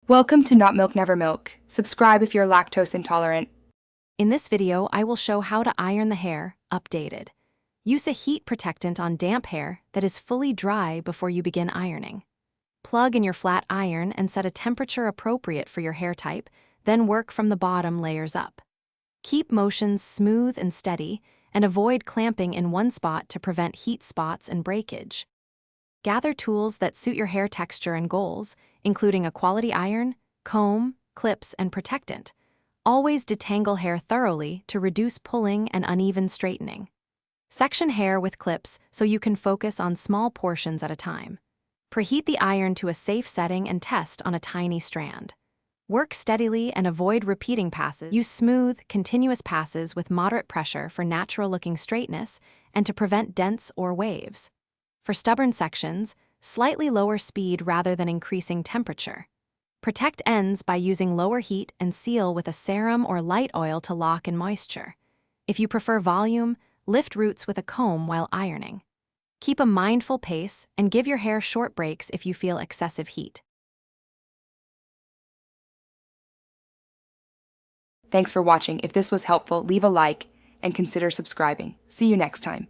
Welcome to Not Milk Never Milk. Subscribe if you're lactose intolerant. In this video, I will show how to iron the hair, updated. Use a heat protectant on damp hair that is fully dry before you begin ironing. Plug in your flat iron and set a temperature appropriate for your hair type, then work from the bottom layers up. Keep motions smooth and steady, and avoid clamping in one spot to prevent heat spots and breakage. Gather tools that suit your hair texture and goals, including a quality iron, comb, clips, and protectant. Always detangle hair thoroughly to reduce pulling and uneven straightening. Section hair with clips so you can focus on small portions at a time. Preheat the iron to a safe setting and test on a tiny strand. Work steadily and avoid repeating passes. Use smooth, continuous passes with moderate pressure for natural-looking straightness and to prevent dents or waves. For stubborn sections, slightly lower speed rather than increasing temperature. Protect ends by using lower heat and seal with a serum or light oil to lock in moisture. If you prefer volume, lift roots with a comb while ironing. Keep a mindful pace and give your hair short breaks if you feel excessive heat. Thanks for watching. If this was helpful, leave a like and consider subscribing. See you next time.